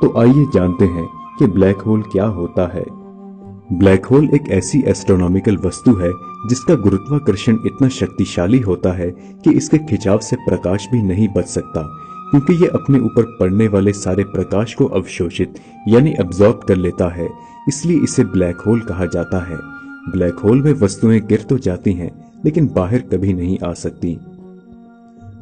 तो आइए जानते हैं कि ब्लैक होल क्या होता है। ब्लैक होल एक ऐसी एस्ट्रोनॉमिकल वस्तु है जिसका गुरुत्वाकर्षण इतना शक्तिशाली होता है कि इसके खिंचाव से प्रकाश भी नहीं बच सकता, क्योंकि ये अपने ऊपर पड़ने वाले सारे प्रकाश को अवशोषित यानी अब्सॉर्ब कर लेता है। इसलिए इसे ब्लैक होल कहा जाता है। ब्लैक होल में वस्तुएं गिर तो जाती हैं, लेकिन बाहर कभी नहीं आ सकती।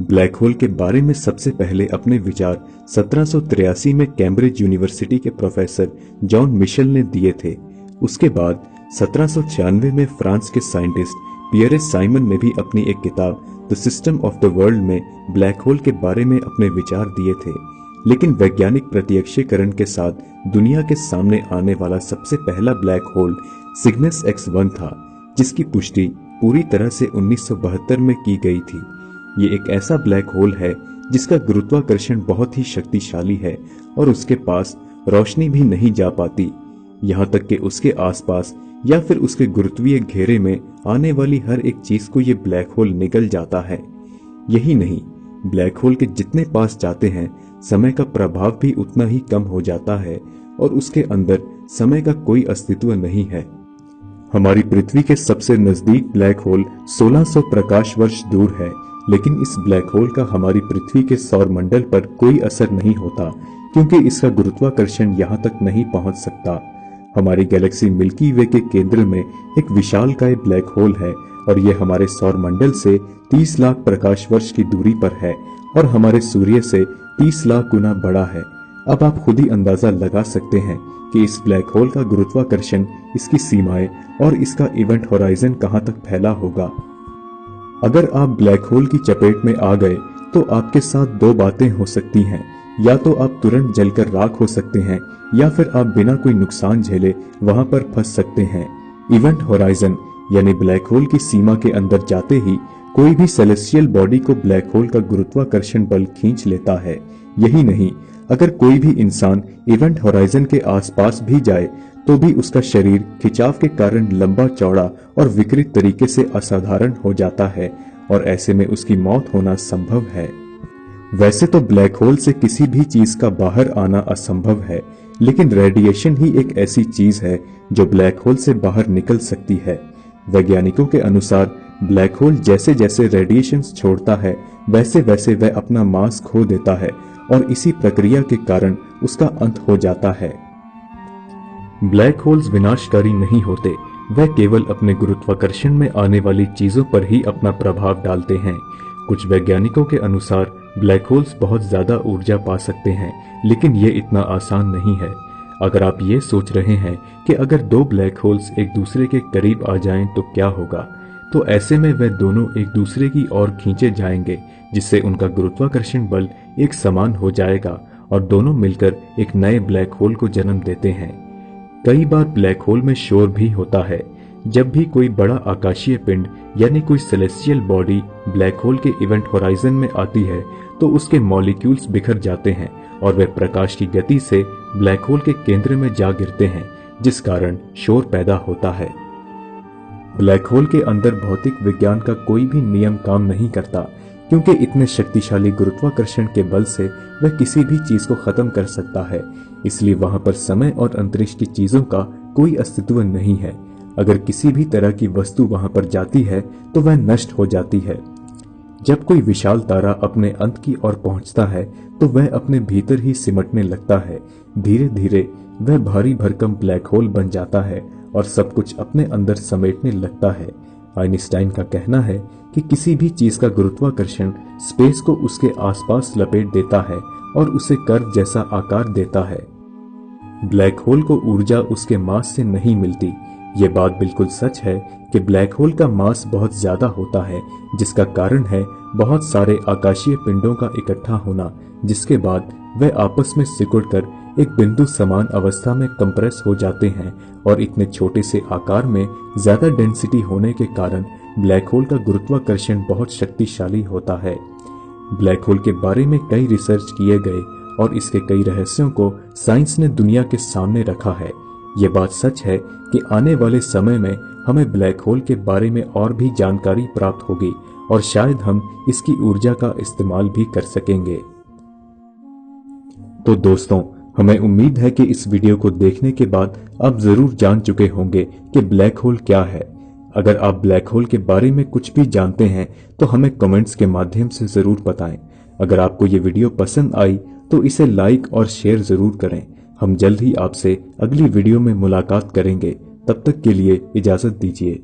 ब्लैक होल के बारे में सबसे पहले अपने विचार 1783 में कैम्ब्रिज यूनिवर्सिटी के प्रोफेसर जॉन मिशेल ने दिए थे। उसके बाद 1796 में फ्रांस के साइंटिस्ट पियरे साइमन ने भी अपनी एक किताब the system of the world में ब्लैक होल के बारे में अपने विचार दिए थे। लेकिन वैज्ञानिक प्रत्यक्षीकरण के साथ दुनिया के सामने आने वाला सबसे पहला ब्लैक होल सिग्नस X1 था, जिसकी पुष्टि पूरी तरह से 1972 में की गई थी। ये एक ऐसा ब्लैक होल है जिसका गुरुत्वाकर्षण बहुत ही शक्तिशाली है और उसके पास रोशनी भी नहीं जा पाती, यहाँ तक कि उसके आसपास या फिर उसके गुरुत्वीय घेरे में आने वाली हर एक चीज को ये ब्लैक होल निगल जाता है। यही नहीं, ब्लैक होल के जितने पास जाते हैं समय का प्रभाव भी उतना ही कम हो जाता है और उसके अंदर समय का कोई अस्तित्व नहीं है। हमारी पृथ्वी के सबसे नजदीक ब्लैक होल 1600 प्रकाश वर्ष दूर है, लेकिन इस ब्लैक होल का हमारी पृथ्वी के सौर मंडल पर कोई असर नहीं होता, क्योंकि इसका गुरुत्वाकर्षण यहाँ तक नहीं पहुंच सकता। हमारी गैलेक्सी मिल्की वे के केंद्र में एक विशालकाय ब्लैक होल है और यह हमारे सौर मंडल से 30 लाख प्रकाश वर्ष की दूरी पर है और हमारे सूर्य से 30 लाख गुना बड़ा है। अब आप खुद ही अंदाजा लगा सकते हैं कि इस ब्लैक होल का गुरुत्वाकर्षण, इसकी सीमाएं और इसका इवेंट होराइजन कहां तक फैला होगा। अगर आप ब्लैक होल की चपेट में आ गए तो आपके साथ दो बातें हो सकती हैं। या तो आप तुरंत जलकर राख हो सकते हैं या फिर आप बिना कोई नुकसान झेले वहां पर फंस सकते हैं। इवेंट होराइजन यानी ब्लैक होल की सीमा के अंदर जाते ही कोई भी सेलेस्टियल बॉडी को ब्लैक होल का गुरुत्वाकर्षण बल खींच लेता है। यही नहीं, अगर कोई भी इंसान इवेंट होराइजन के आसपास भी जाए तो भी उसका शरीर खिंचाव के कारण लंबा चौड़ा और विकृत तरीके से असाधारण हो जाता है और ऐसे में उसकी मौत होना संभव है। वैसे तो ब्लैक होल से किसी भी चीज का बाहर आना असंभव है, लेकिन रेडिएशन ही एक ऐसी चीज है जो ब्लैक होल से बाहर निकल सकती है। वैज्ञानिकों के अनुसार ब्लैक होल जैसे जैसे रेडिएशन छोड़ता है वैसे वैसे वह अपना मास खो देता है और इसी प्रक्रिया के कारण उसका अंत हो जाता है। ब्लैक होल्स विनाशकारी नहीं होते, वह केवल अपने गुरुत्वाकर्षण में आने वाली चीजों पर ही अपना प्रभाव डालते हैं। कुछ वैज्ञानिकों के अनुसार ब्लैक होल्स बहुत ज्यादा ऊर्जा पा सकते हैं, लेकिन ये इतना आसान नहीं है। अगर आप ये सोच रहे हैं कि अगर दो ब्लैक होल्स एक दूसरे के करीब आ जाएं तो क्या होगा, तो ऐसे में वे दोनों एक दूसरे की ओर खींचे जाएंगे, जिससे उनका गुरुत्वाकर्षण बल एक समान हो जाएगा और दोनों मिलकर एक नए ब्लैक होल को जन्म देते हैं। कई बार ब्लैक होल में शोर भी होता है। जब भी कोई बड़ा आकाशीय पिंड यानी कोई सेलेस्टियल बॉडी ब्लैक होल के इवेंट होराइजन में आती है तो उसके मॉलिक्यूल्स बिखर जाते हैं और वे प्रकाश की गति से ब्लैक होल के केंद्र में जा गिरते हैं, जिस कारण शोर पैदा होता है। ब्लैक होल के अंदर भौतिक विज्ञान का कोई भी नियम काम नहीं करता, क्योंकि इतने शक्तिशाली गुरुत्वाकर्षण के बल से वह किसी भी चीज को खत्म कर सकता है। इसलिए वहां पर समय और अंतरिक्ष की चीजों का कोई अस्तित्व नहीं है। अगर किसी भी तरह की वस्तु वहां पर जाती है तो वह नष्ट हो जाती है। जब कोई विशाल तारा अपने अंत की ओर पहुंचता है तो वह अपने भीतर ही सिमटने लगता है। धीरे धीरे वह भारी भरकम ब्लैक होल बन जाता है और सब कुछ अपने अंदर समेटने लगता है। आइंस्टाइन का कहना है कि किसी भी चीज का गुरुत्वाकर्षण स्पेस को उसके आसपास लपेट देता है और उसे कर्व जैसा आकार देता है। ब्लैक होल को ऊर्जा उसके मास से नहीं मिलती। ये बात बिल्कुल सच है कि ब्लैक होल का मास बहुत ज्यादा होता है, जिसका कारण है बहुत सारे आकाशीय पिंडों का इकट्ठा होना, जिसके बाद वे आपस में सिकुड़कर एक बिंदु समान अवस्था में कंप्रेस हो जाते हैं और इतने छोटे से आकार में ज्यादा डेंसिटी होने के कारण ब्लैक होल का गुरुत्वाकर्षण बहुत शक्तिशाली होता है। ब्लैक होल के बारे में कई रिसर्च किए गए और इसके कई रहस्यों को साइंस ने दुनिया के सामने रखा है। ये बात सच है कि आने वाले समय में हमें ब्लैक होल के बारे में और भी जानकारी प्राप्त होगी और शायद हम इसकी ऊर्जा का इस्तेमाल भी कर सकेंगे। तो दोस्तों, हमें उम्मीद है कि इस वीडियो को देखने के बाद आप जरूर जान चुके होंगे कि ब्लैक होल क्या है। अगर आप ब्लैक होल के बारे में कुछ भी जानते हैं तो हमें कमेंट्स के माध्यम से जरूर बताएं। अगर आपको ये वीडियो पसंद आई तो इसे लाइक और शेयर जरूर करें। हम जल्द ही आपसे अगली वीडियो में मुलाकात करेंगे। तब तक के लिए इजाजत दीजिए।